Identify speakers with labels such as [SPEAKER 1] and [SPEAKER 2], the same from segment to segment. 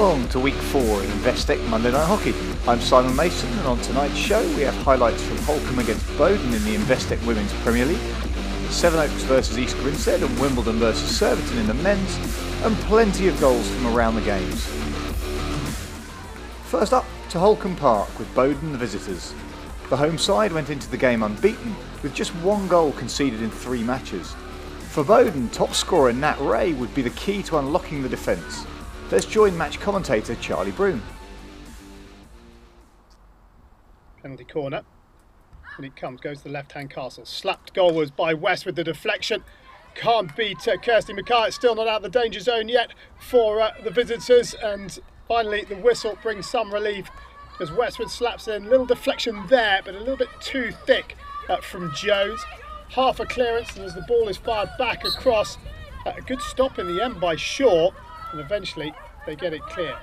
[SPEAKER 1] along to week 4 of Investec Monday Night Hockey. I'm Simon Mason, and on tonight's show we have highlights from Holcombe against Bowden in the Investec Women's Premier League, Sevenoaks versus East Grinstead and Wimbledon versus Surbiton in the men's, and plenty of goals from around the games. First up to Holcombe Park with Bowden the visitors. The home side went into the game unbeaten with just 1 goal conceded in 3 matches. For Bowden, top scorer Nat Ray would be the key to unlocking the defence. Let's join match commentator Charlie Broom.
[SPEAKER 2] Penalty corner. And it comes, goes to the left-hand castle. Slapped goalwards by West with the deflection. Can't beat Kirsty Mackay. It's still not out of the danger zone yet for the visitors. And finally, the whistle brings some relief as Westwood slaps in. Little deflection there, but a little bit too thick from Jones. Half a clearance, and as the ball is fired back across, a good stop in the end by Shaw. And eventually they get it clear.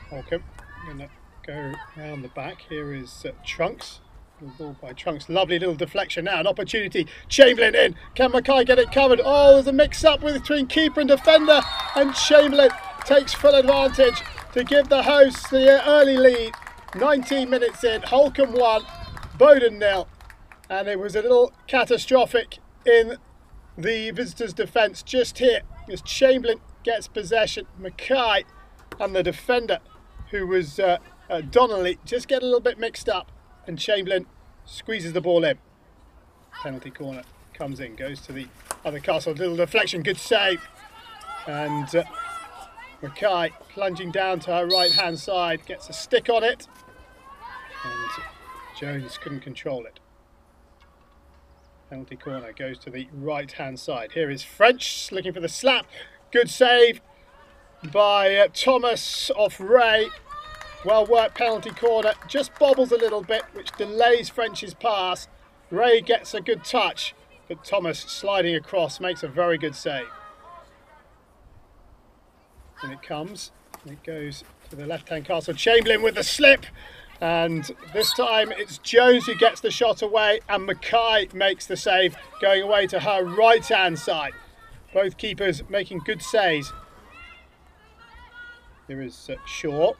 [SPEAKER 2] Holcombe going to go round the back. Here is Trunks. The ball by Trunks. Lovely little deflection now. An opportunity. Chamberlain in. Can Mackay get it covered? Oh, there's a mix-up between keeper and defender. And Chamberlain takes full advantage to give the hosts the early lead. 19 minutes in. Holcombe 1, Bowden 0. And it was a little catastrophic in the visitors' defence just here as Chamberlain gets possession. Mackay and the defender, who was Donnelly, just get a little bit mixed up, and Chamberlain squeezes the ball in. Penalty corner comes in, goes to the other castle. Little deflection, good save, and Mackay plunging down to her right hand side, gets a stick on it, and Jones couldn't control it. Penalty corner goes to the right hand side. Here is French looking for the slap. Good save by Thomas off Ray. Well worked penalty corner. Just bobbles a little bit, which delays French's pass. Ray gets a good touch, but Thomas sliding across makes a very good save. And it comes. And it goes to the left hand castle. Chamberlain with the slip. And this time it's Jones who gets the shot away, and Mackay makes the save, going away to her right hand side. Both keepers making good saves. There is Shaw.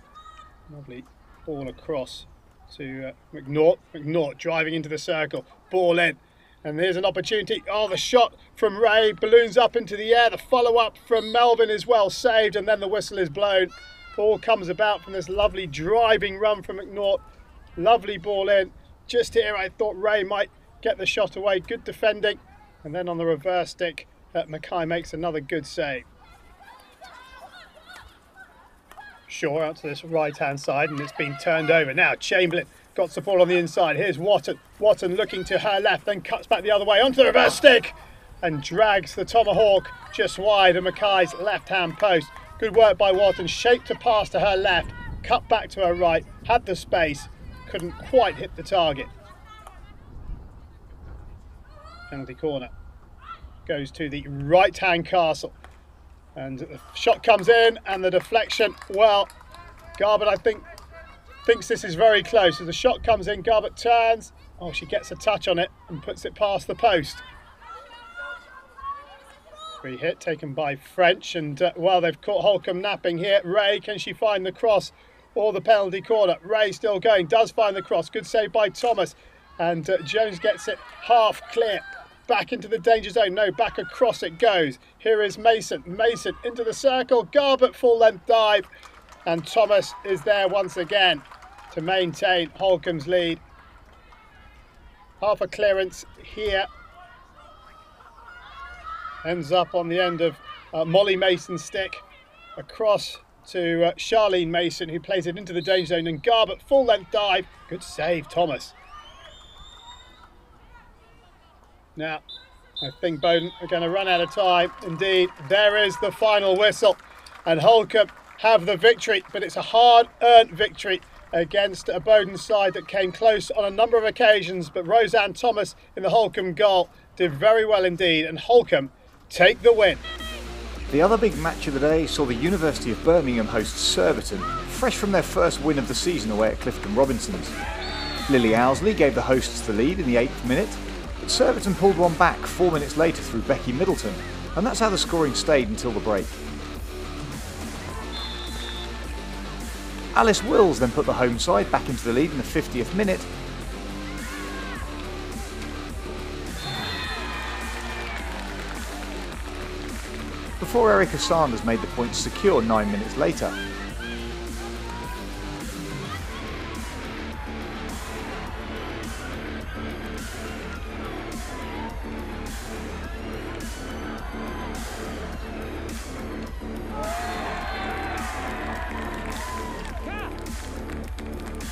[SPEAKER 2] Lovely ball across to McNaught. McNaught driving into the circle. Ball in. And there's an opportunity. Oh, the shot from Ray balloons up into the air. The follow-up from Melvin is well saved, and then the whistle is blown. Ball comes about from this lovely driving run from McNaught. Lovely ball in. Just here I thought Ray might get the shot away. Good defending. And then on the reverse stick, Mackay makes another good save. Shaw out to this right hand side, and it's been turned over. Now Chamberlain got the ball on the inside. Here's Watton. Watton looking to her left, then cuts back the other way onto the reverse stick and drags the tomahawk just wide of Mackay's left hand post. Good work by Watton, shaped to pass to her left, cut back to her right, had the space, couldn't quite hit the target. Penalty corner goes to the right-hand castle, and the shot comes in, and the deflection, well, Garbutt I think thinks this is very close. As the shot comes in, Garbutt turns, oh, she gets a touch on it and puts it past the post. Free hit taken by French, and well, they've caught Holcombe napping here. Ray, can she find the cross or the penalty corner? Ray still going, does find the cross. Good save by Thomas, and Jones gets it half clear. Back into the danger zone. No, back across it goes. Here is Mason. Mason into the circle. Garbutt full length dive, and Thomas is there once again to maintain Holcombe's lead. Half a clearance here. Ends up on the end of Molly Mason's stick across to Charlene Mason, who plays it into the danger zone, and Garbutt full length dive. Good save, Thomas. Now, I think Bowden are going to run out of time. Indeed, there is the final whistle, and Holcombe have the victory, but it's a hard-earned victory against a Bowden side that came close on a number of occasions, but Roseanne Thomas in the Holcombe goal did very well indeed, and Holcombe take the win.
[SPEAKER 1] The other big match of the day saw the University of Birmingham host Surbiton, fresh from their first win of the season away at Clifton Robinson's. Lily Owsley gave the hosts the lead in the 8th minute, but Surbiton pulled one back 4 minutes later through Becky Middleton, and that's how the scoring stayed until the break. Alice Wills then put the home side back into the lead in the 50th minute. Before Erica Sanders made the points secure 9 minutes later.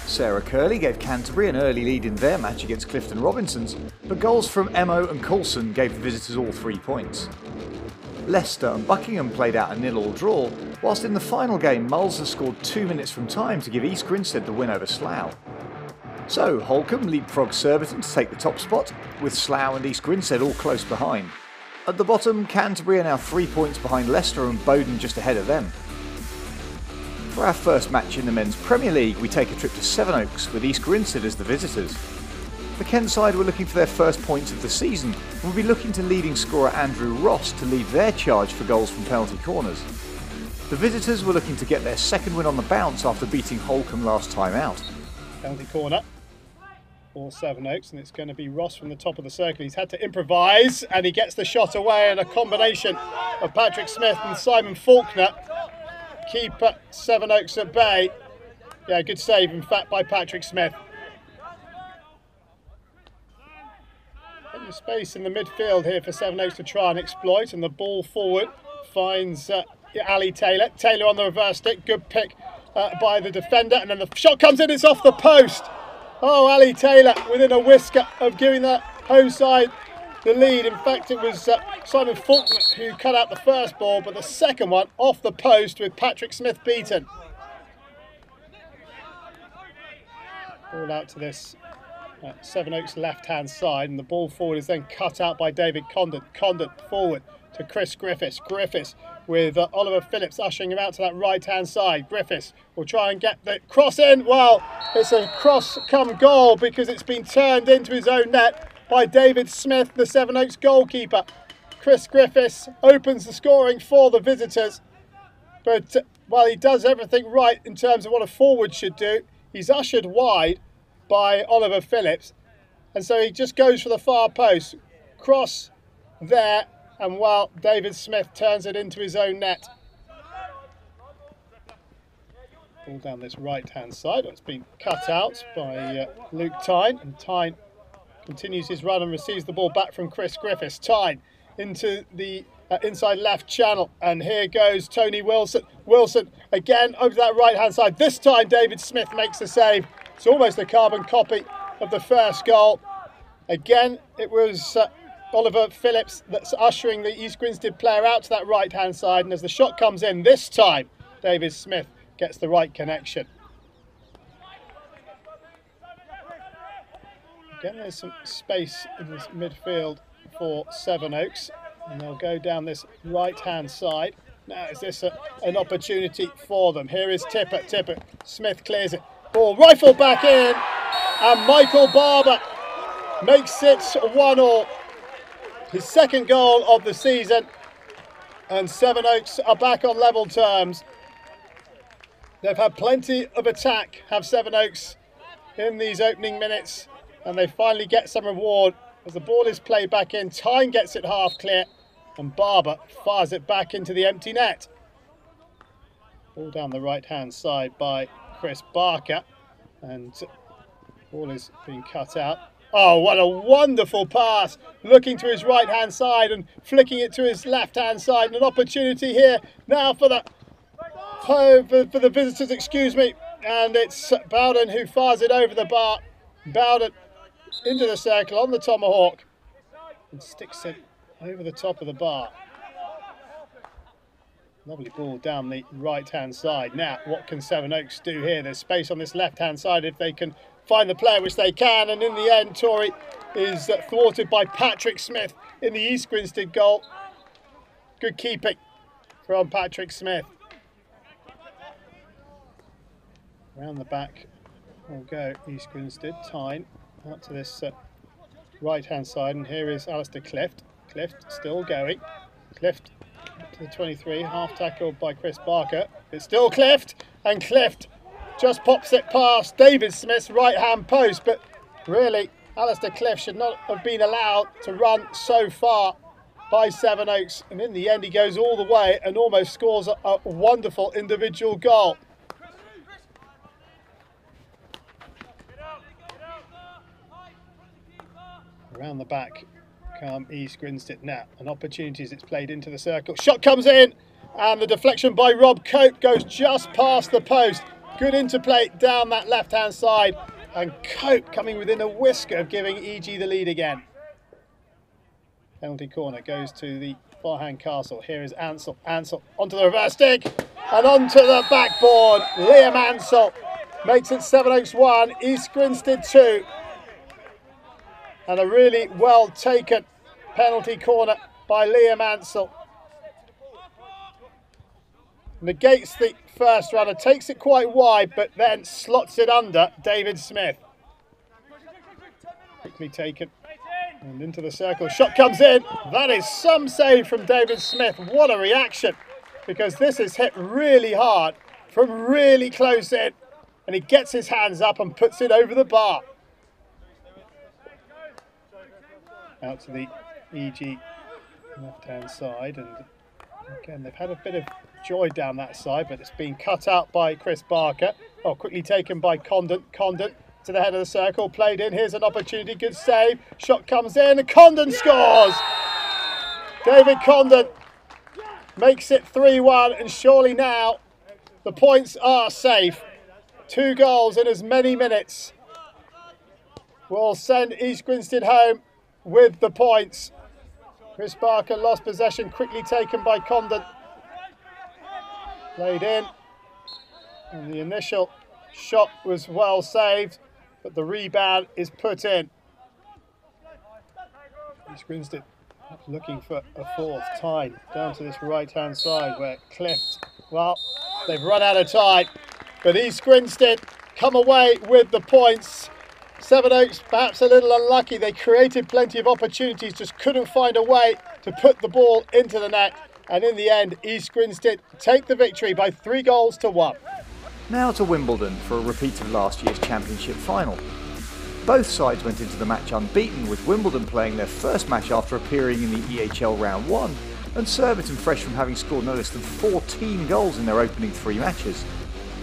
[SPEAKER 1] Sarah Curley gave Canterbury an early lead in their match against Clifton Robinsons, but goals from Emo and Coulson gave the visitors all 3 points. Leicester and Buckingham played out a 0-0 draw, whilst in the final game Mulser scored 2 minutes from time to give East Grinstead the win over Slough. So Holcombe leapfrogged Surbiton to take the top spot, with Slough and East Grinstead all close behind. At the bottom, Canterbury are now 3 points behind Leicester and Bowden just ahead of them. For our first match in the Men's Premier League, we take a trip to Sevenoaks with East Grinstead as the visitors. The Kent side were looking for their first points of the season and will be looking to leading scorer Andrew Ross to lead their charge for goals from penalty corners. The visitors were looking to get their second win on the bounce after beating Holcombe last time out.
[SPEAKER 2] Penalty corner for Sevenoaks, and it's going to be Ross from the top of the circle. He's had to improvise and he gets the shot away, and a combination of Patrick Smith and Simon Faulkner keep Sevenoaks at bay. Yeah, good save in fact by Patrick Smith. Space in the midfield here for Sevenoaks to try and exploit, and the ball forward finds Ali Taylor. Taylor on the reverse stick, good pick by the defender, and then the shot comes in, it's off the post. Oh, Ali Taylor within a whisker of giving the home side the lead. In fact, it was Simon Faulkner who cut out the first ball, but the second one off the post with Patrick Smith beaten. Ball out to this Sevenoaks left-hand side, and the ball forward is then cut out by David Condon. Condon forward to Chris Griffiths. Griffiths with Oliver Phillips ushering him out to that right-hand side. Griffiths will try and get the cross in. Well, it's a cross come goal because it's been turned into his own net by David Smith, the Sevenoaks goalkeeper. Chris Griffiths opens the scoring for the visitors, but while he does everything right in terms of what a forward should do, he's ushered wide by Oliver Phillips, and so he just goes for the far post, cross there, and while David Smith turns it into his own net. Ball down this right hand side, it's been cut out by Luke Tyne, and Tyne continues his run and receives the ball back from Chris Griffiths. Tyne into the inside left channel, and here goes Tony Wilson. Wilson again over that right hand side, this time David Smith makes the save. It's almost a carbon copy of the first goal. Again, it was Oliver Phillips that's ushering the East Grinstead player out to that right-hand side, and as the shot comes in, this time David Smith gets the right connection. Again, there's some space in this midfield for Sevenoaks, and they'll go down this right-hand side. Now, is this an opportunity for them? Here is Tipper. Smith clears it. Ball rifled back in, and Michael Barber makes it 1-1. His second goal of the season, and Sevenoaks are back on level terms. They've had plenty of attack, have Sevenoaks, in these opening minutes, and they finally get some reward as the ball is played back in. Tyne gets it half clear, and Barber fires it back into the empty net. Ball down the right-hand side by Chris Barker, and the ball is being cut out. Oh, what a wonderful pass, looking to his right hand side and flicking it to his left hand side, and an opportunity here now for the visitors, excuse me, and it's Bowden who fires it over the bar. Bowden into the circle on the tomahawk and sticks it over the top of the bar. Lovely ball down the right-hand side. Now, what can Sevenoaks do here? There's space on this left-hand side if they can find the player, which they can. And in the end, Tory is thwarted by Patrick Smith in the East Grinstead goal. Good keeping from Patrick Smith. Around the back will go East Grinstead. Tyne out to this right-hand side. And here is Alistair Clift. Clift still going. Clift to the 23, half tackled by Chris Barker. It's still Clift, and Clift just pops it past David Smith's right-hand post, but really, Alistair Cliff should not have been allowed to run so far by Sevenoaks, and in the end he goes all the way and almost scores a wonderful individual goal. Around the back come East Grinstead now, and opportunities, it's played into the circle, shot comes in, and the deflection by Rob Cope goes just past the post. Good interplay down that left hand side, and Cope coming within a whisker of giving EG the lead again. Penalty corner goes to the forehand castle. Here is Ansell. Ansell onto the reverse stick and onto the backboard. Liam Ansell makes it Sevenoaks 1, East Grinstead 2. And a really well taken penalty corner by Liam Ansell. Negates the first runner, takes it quite wide, but then slots it under David Smith. Quickly taken and into the circle, shot comes in. That is some save from David Smith. What a reaction, because this is hit really hard from really close in, and he gets his hands up and puts it over the bar. Out to the EG left hand side, and again they've had a bit of joy down that side, but it's been cut out by Chris Barker. Oh, quickly taken by Condon. Condon to the head of the circle, played in. Here's an opportunity, good save. Shot comes in, and Condon scores! David Condon makes it 3-1, and surely now the points are safe. 2 goals in as many minutes will send East Grinstead home with the points. Chris Barker lost possession, quickly taken by Condon. Played in, and the initial shot was well saved, but the rebound is put in. East Grinstead looking for a fourth time down to this right-hand side where Cliff, well, they've run out of time, but East Grinstead come away with the points. Sevenoaks perhaps a little unlucky. They created plenty of opportunities, just couldn't find a way to put the ball into the net. And in the end, East Grinstead take the victory by 3-1.
[SPEAKER 1] Now to Wimbledon for a repeat of last year's championship final. Both sides went into the match unbeaten, with Wimbledon playing their first match after appearing in the EHL round 1, and Surbiton fresh from having scored no less than 14 goals in their opening 3 matches.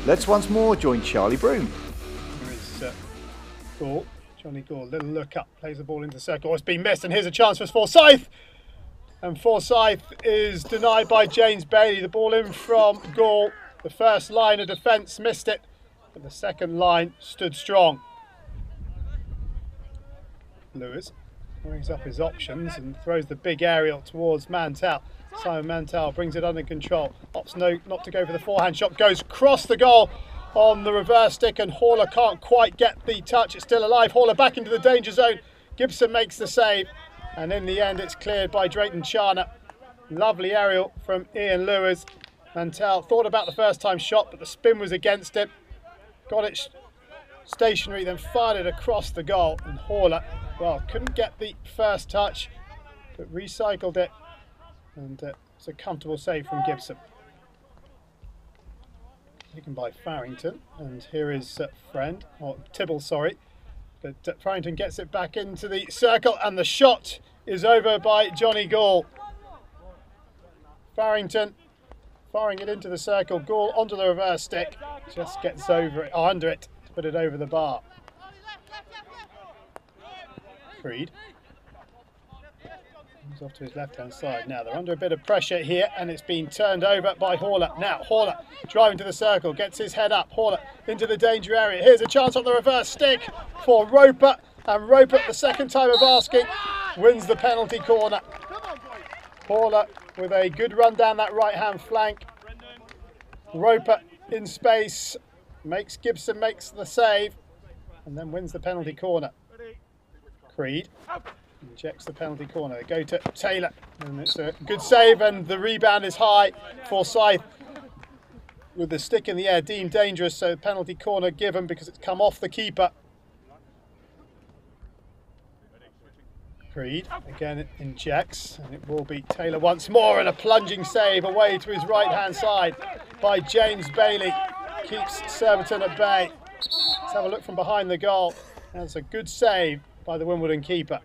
[SPEAKER 1] Let's once more join Charlie Broom.
[SPEAKER 2] There is Gore, Johnny Gore, little look up, plays the ball into the circle. It's been missed, and here's a chance for Forsyth. And Forsyth is denied by James Bailey. The ball in from Gall. The first line of defence missed it, but the second line stood strong. Lewis brings up his options and throws the big aerial towards Mantell. Simon Mantell brings it under control. Opts not to go for the forehand shot. Goes across the goal on the reverse stick, and Haller can't quite get the touch. It's still alive. Haller back into the danger zone. Gibson makes the save. And in the end, it's cleared by Drayton Charner. Lovely aerial from Ian Lewis. Mantell thought about the first time shot, but the spin was against it. Got it stationary, then fired it across the goal. And Haller, well, couldn't get the first touch, but recycled it. And it's a comfortable save from Gibson. Taken by Farrington. And here is Tibble, sorry. But Farrington gets it back into the circle, and the shot is over by Johnny Gall. Farrington firing it into the circle. Gall onto the reverse stick. Just gets over it, under it, to put it over the bar. Creed. Comes off to his left-hand side. Now they're under a bit of pressure here, and it's been turned over by Haller. Now Haller driving to the circle, gets his head up. Haller into the danger area. Here's a chance on the reverse stick for Roper, and Roper, the second time of asking, wins the penalty corner. Haller with a good run down that right-hand flank. Roper in space, Gibson makes the save, and then wins the penalty corner. Creed injects the penalty corner. They go to Taylor, and it's a good save, and the rebound is high. Forsyth with the stick in the air, deemed dangerous, so penalty corner given because it's come off the keeper. Creed again injects, and it will be Taylor once more, and a plunging save away to his right hand side by James Bailey. keeps Surbiton at bay. Let's have a look from behind the goal. That's a good save by the Wimbledon keeper.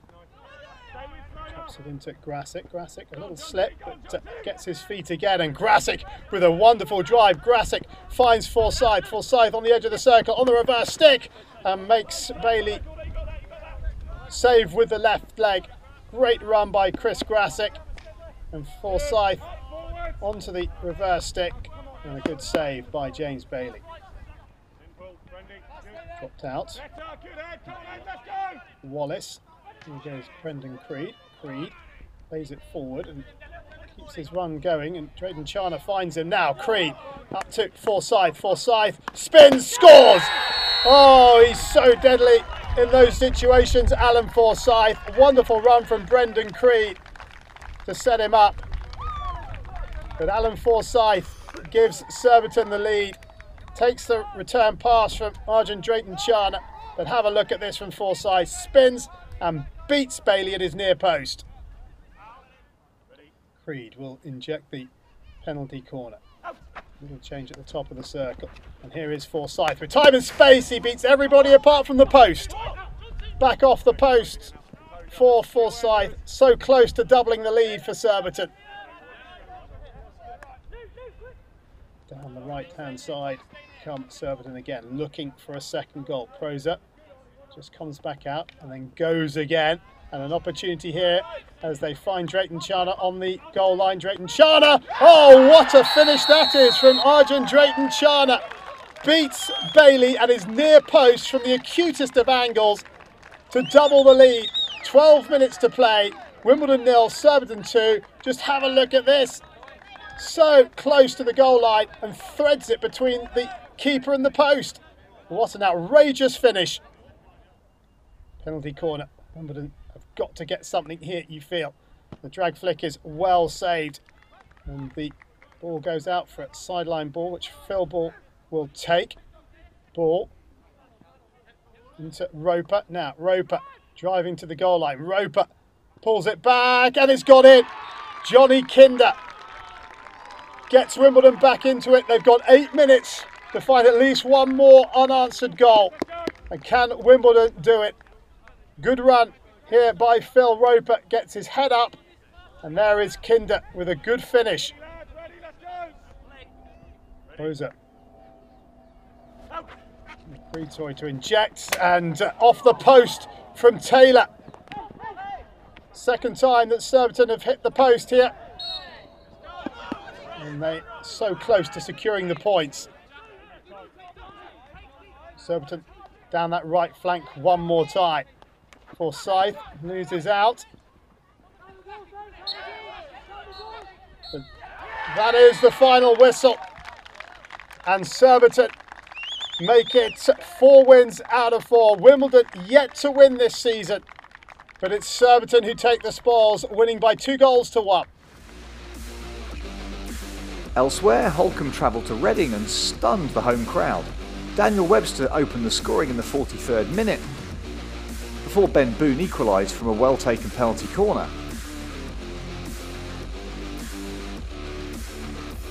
[SPEAKER 2] Drops it into Grasic. Grasic, a little slip, but gets his feet again. And Grasic with a wonderful drive. Grasic finds Forsyth. Forsyth on the edge of the circle, on the reverse stick, and makes Bailey save with the left leg. Great run by Chris Grasic. And Forsyth onto the reverse stick. And a good save by James Bailey. Dropped out. Wallace. Here goes Brendan Creed. Creed plays it forward and keeps his run going. And Drayden Charner finds him now. Creed up to Forsyth. Forsyth spins, scores! Oh, he's so deadly in those situations, Alan Forsyth. Wonderful run from Brendan Creed to set him up. But Alan Forsyth gives Surbiton the lead. Takes the return pass from Arjun Drayton Charner. But have a look at this from Forsyth. Spins and beats Bailey at his near post. Creed will inject the penalty corner. Little change at the top of the circle. And here is Forsyth. With time and space, he beats everybody apart from the post. Back off the post for Forsyth. So close to doubling the lead for Surbiton. Down the right-hand side come Surbiton again, looking for a second goal. Proza just comes back out and then goes again. And an opportunity here as they find Drayton Charner on the goal line. Drayton Charner! Oh, what a finish that is from Arjun Drayton Charner. Beats Bailey at his near post from the acutest of angles to double the lead. 12 minutes to play. Wimbledon 0, Surbiton 2. Just have a look at this. So close to the goal line and threads it between the keeper and the post. What an outrageous finish. Penalty corner. Wimbledon have got to get something here, you feel. The drag flick is well saved. And the ball goes out for a sideline ball, which Phil Ball will take. Ball into Roper. Now, Roper driving to the goal line. Roper pulls it back and it's got in. Johnny Kinder gets Wimbledon back into it. They've got 8 minutes to find at least one more unanswered goal. And can Wimbledon do it? Good run here by Phil Roper. Gets his head up. And there is Kinder with a good finish. Proza. Free toy to inject. And off the post from Taylor. Second time that Surbiton have hit the post here. And they're so close to securing the points. Surbiton down that right flank one more time. Forsyth loses out. But that is the final whistle. And Surbiton make it 4 wins out of 4. Wimbledon yet to win this season. But it's Surbiton who take the spoils, winning by 2-1.
[SPEAKER 1] Elsewhere, Holcombe travelled to Reading and stunned the home crowd. Daniel Webster opened the scoring in the 43rd minute, before Ben Boone equalised from a well-taken penalty corner.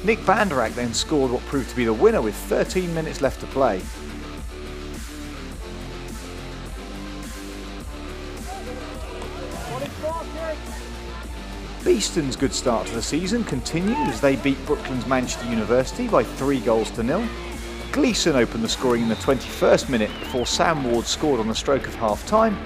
[SPEAKER 1] Nick Vanderak then scored what proved to be the winner with 13 minutes left to play. Beeston's good start to the season continued as they beat Brooklands Manchester University by 3-0. Gleeson opened the scoring in the 21st minute before Sam Ward scored on the stroke of half-time.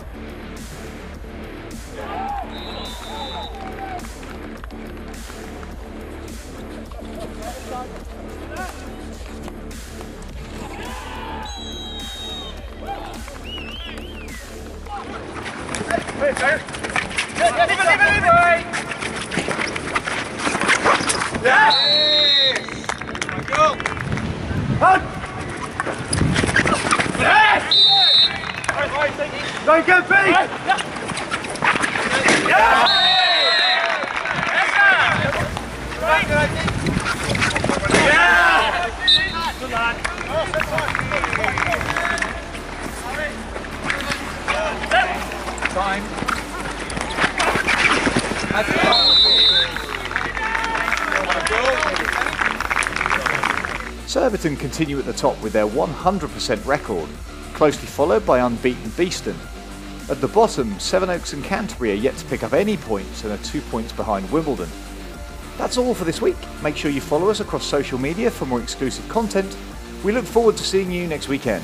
[SPEAKER 3] Don't get beat! Yeah!
[SPEAKER 1] Surbiton continue at the top with their 100% record, closely followed by unbeaten Beeston. At the bottom, Sevenoaks and Canterbury are yet to pick up any points and are 2 points behind Wimbledon. That's all for this week. Make sure you follow us across social media for more exclusive content. We look forward to seeing you next weekend.